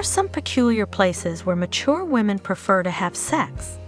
some peculiar places where mature women prefer to have sex.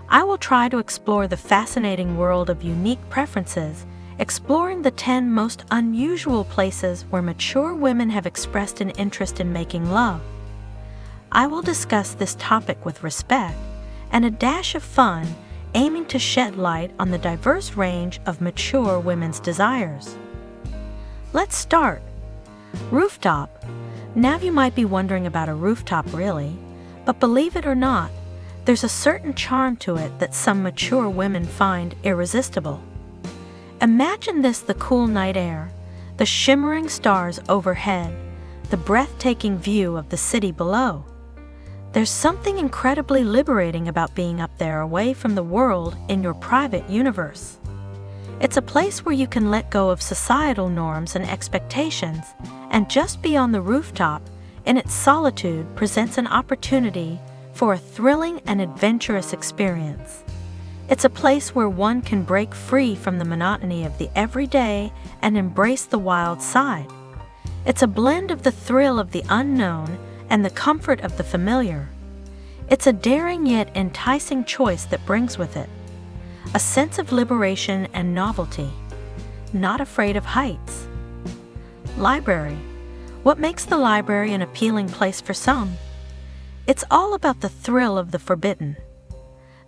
I will try to explore the fascinating world of unique preferences, exploring the 10 most unusual places where mature women have expressed an interest in making love. I will discuss this topic with respect and a dash of fun, aiming to shed light on the diverse range of mature women's desires. Let's start. Rooftop. Now you might be wondering about a rooftop really, but believe it or not, there's a certain charm to it that some mature women find irresistible. Imagine this: the cool night air, the shimmering stars overhead, the breathtaking view of the city below. There's something incredibly liberating about being up there away from the world in your private universe. It's a place where you can let go of societal norms and expectations and just be on the rooftop in its solitude presents an opportunity for a thrilling and adventurous experience. It's a place where one can break free from the monotony of the everyday and embrace the wild side. It's a blend of the thrill of the unknown and the comfort of the familiar. It's a daring yet enticing choice that brings with it a sense of liberation and novelty, not afraid of heights. Library. What makes the library an appealing place for some? It's all about the thrill of the forbidden.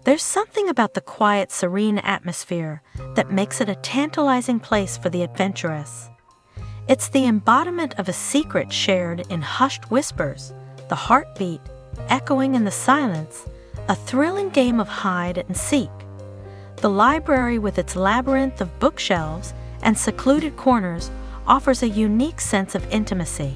There's something about the quiet, serene atmosphere that makes it a tantalizing place for the adventurous. It's the embodiment of a secret shared in hushed whispers, the heartbeat echoing in the silence, a thrilling game of hide and seek. The library, with its labyrinth of bookshelves and secluded corners, offers a unique sense of intimacy.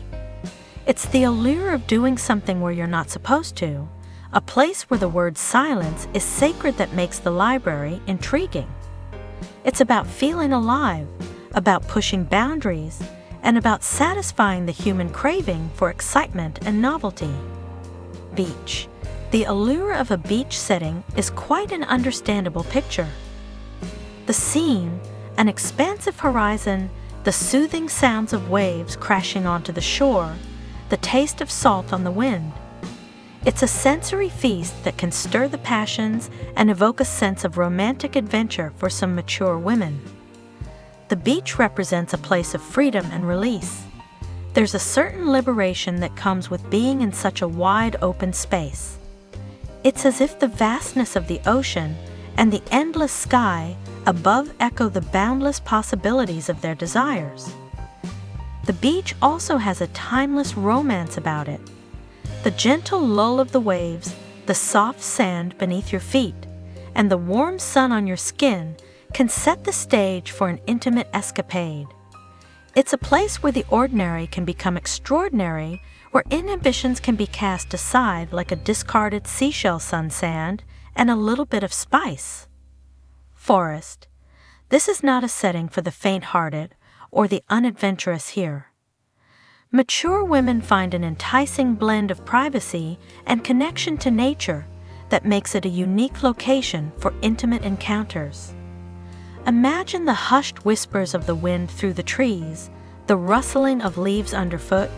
It's the allure of doing something where you're not supposed to, a place where the word silence is sacred that makes the library intriguing. It's about feeling alive, about pushing boundaries, and about satisfying the human craving for excitement and novelty. Beach. The allure of a beach setting is quite an understandable picture. The scene, an expansive horizon, the soothing sounds of waves crashing onto the shore, the taste of salt on the wind. It's a sensory feast that can stir the passions and evoke a sense of romantic adventure for some mature women. The beach represents a place of freedom and release. There's a certain liberation that comes with being in such a wide open space. It's as if the vastness of the ocean and the endless sky above echo the boundless possibilities of their desires. The beach also has a timeless romance about it. The gentle lull of the waves, the soft sand beneath your feet, and the warm sun on your skin can set the stage for an intimate escapade. It's a place where the ordinary can become extraordinary, where inhibitions can be cast aside like a discarded seashell sun sand and a little bit of spice. Forest. This is not a setting for the faint-hearted or the unadventurous here. Mature women find an enticing blend of privacy and connection to nature that makes it a unique location for intimate encounters. Imagine the hushed whispers of the wind through the trees, the rustling of leaves underfoot,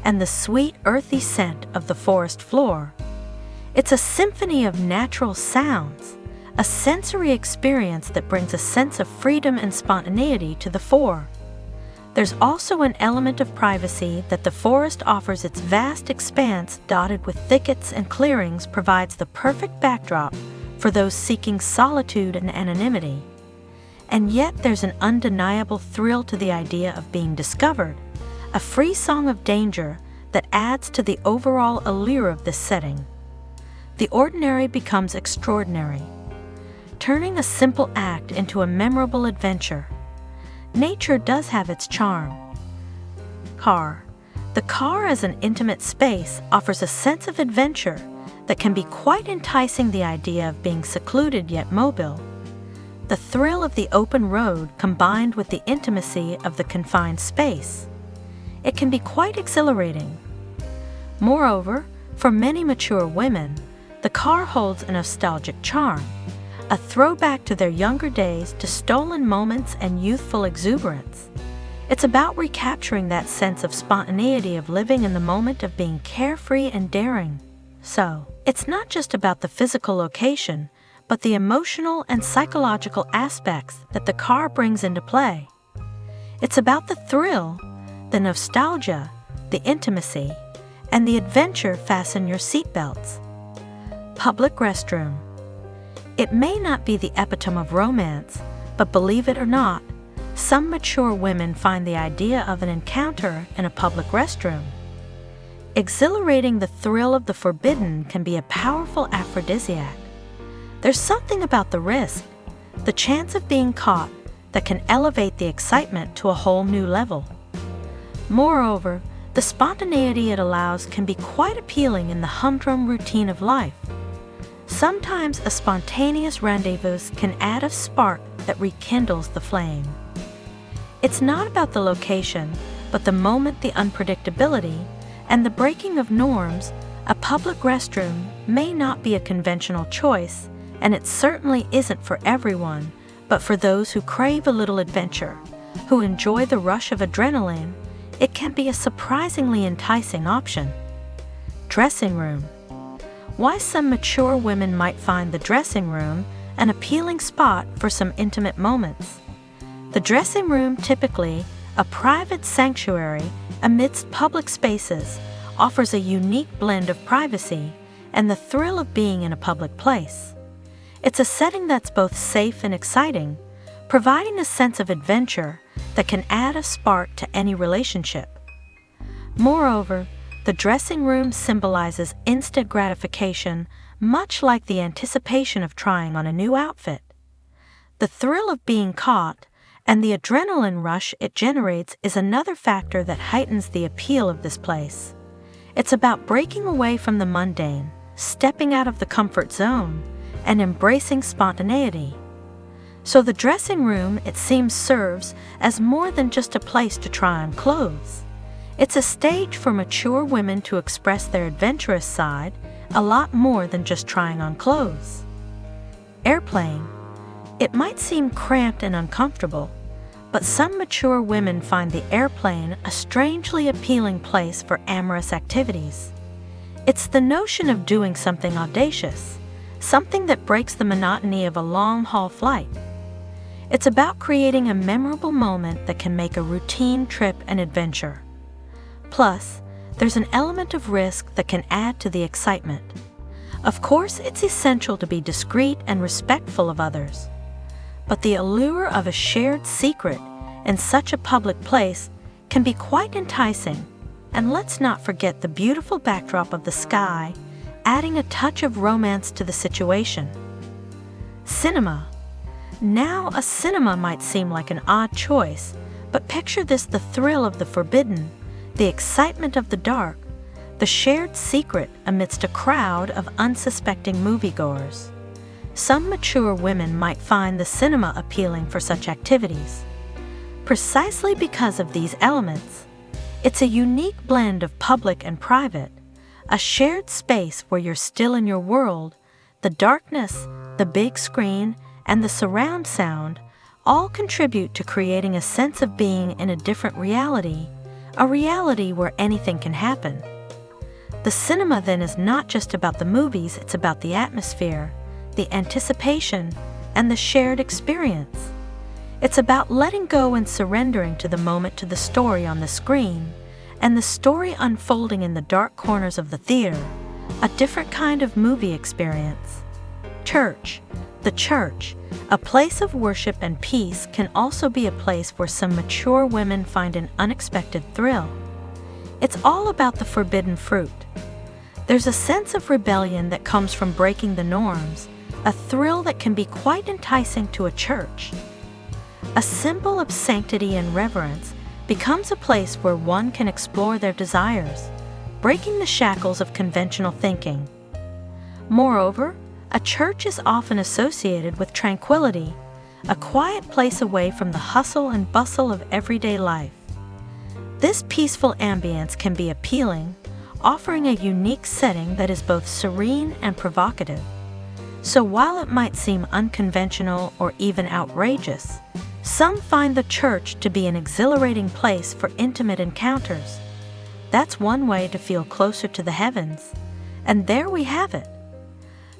and the sweet, earthy scent of the forest floor. It's a symphony of natural sounds, a sensory experience that brings a sense of freedom and spontaneity to the fore. There's also an element of privacy that the forest offers. Its vast expanse, dotted with thickets and clearings, provides the perfect backdrop for those seeking solitude and anonymity. And yet there's an undeniable thrill to the idea of being discovered, a free song of danger that adds to the overall allure of this setting. The ordinary becomes extraordinary, turning a simple act into a memorable adventure. Nature does have its charm. Car. The car as an intimate space offers a sense of adventure that can be quite enticing. The idea of being secluded yet mobile. The thrill of the open road combined with the intimacy of the confined space. It can be quite exhilarating. Moreover, for many mature women, the car holds a nostalgic charm, a throwback to their younger days, to stolen moments and youthful exuberance. It's about recapturing that sense of spontaneity of living in the moment, of being carefree and daring. So, it's not just about the physical location, but the emotional and psychological aspects that the car brings into play. It's about the thrill, the nostalgia, the intimacy, and the adventure. Fasten your seatbelts. Public restroom. It may not be the epitome of romance, but believe it or not, some mature women find the idea of an encounter in a public restroom exhilarating. The thrill of the forbidden can be a powerful aphrodisiac. There's something about the risk, the chance of being caught, that can elevate the excitement to a whole new level. Moreover, the spontaneity it allows can be quite appealing in the humdrum routine of life. Sometimes a spontaneous rendezvous can add a spark that rekindles the flame. It's not about the location, but the moment, the unpredictability, and the breaking of norms. A public restroom may not be a conventional choice, and it certainly isn't for everyone, but for those who crave a little adventure, who enjoy the rush of adrenaline, it can be a surprisingly enticing option. Dressing room. Why some mature women might find the dressing room an appealing spot for some intimate moments. The dressing room, typically a private sanctuary amidst public spaces, offers a unique blend of privacy and the thrill of being in a public place. It's a setting that's both safe and exciting, providing a sense of adventure that can add a spark to any relationship. Moreover, the dressing room symbolizes instant gratification, much like the anticipation of trying on a new outfit. The thrill of being caught and the adrenaline rush it generates is another factor that heightens the appeal of this place. It's about breaking away from the mundane, stepping out of the comfort zone, and embracing spontaneity. So the dressing room, it seems, serves as more than just a place to try on clothes. It's a stage for mature women to express their adventurous side, a lot more than just trying on clothes. Airplane. It might seem cramped and uncomfortable, but some mature women find the airplane a strangely appealing place for amorous activities. It's the notion of doing something audacious, something that breaks the monotony of a long-haul flight. It's about creating a memorable moment that can make a routine trip an adventure. Plus, there's an element of risk that can add to the excitement. Of course, it's essential to be discreet and respectful of others. But the allure of a shared secret in such a public place can be quite enticing. And let's not forget the beautiful backdrop of the sky, adding a touch of romance to the situation. Cinema. Now, a cinema might seem like an odd choice, but picture this: the thrill of the forbidden, the excitement of the dark, the shared secret amidst a crowd of unsuspecting moviegoers. Some mature women might find the cinema appealing for such activities. Precisely because of these elements, it's a unique blend of public and private, a shared space where you're still in your world. The darkness, the big screen, and the surround sound all contribute to creating a sense of being in a different reality, a reality where anything can happen. The cinema then is not just about the movies, it's about the atmosphere, the anticipation, and the shared experience. It's about letting go and surrendering to the moment, to the story on the screen, and the story unfolding in the dark corners of the theater, a different kind of movie experience. Church. The church, a place of worship and peace, can also be a place where some mature women find an unexpected thrill. It's all about the forbidden fruit. There's a sense of rebellion that comes from breaking the norms, a thrill that can be quite enticing to a church. A symbol of sanctity and reverence becomes a place where one can explore their desires, breaking the shackles of conventional thinking. Moreover, a church is often associated with tranquility, a quiet place away from the hustle and bustle of everyday life. This peaceful ambience can be appealing, offering a unique setting that is both serene and provocative. So while it might seem unconventional or even outrageous, Some find the church to be an exhilarating place for intimate encounters. That's one way to feel closer to the heavens. And there we have it.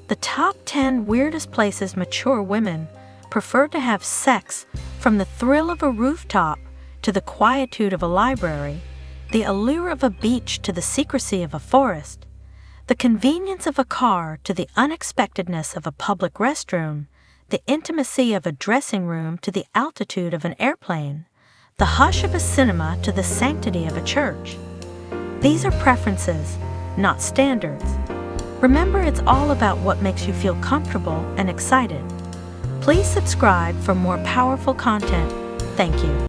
The top 10 weirdest places mature women prefer to have sex, from the thrill of a rooftop to the quietude of a library, the allure of a beach to the secrecy of a forest, the convenience of a car to the unexpectedness of a public restroom, the intimacy of a dressing room to the altitude of an airplane, the hush of a cinema to the sanctity of a church. These are preferences, not standards. Remember, it's all about what makes you feel comfortable and excited. Please subscribe for more powerful content. Thank you.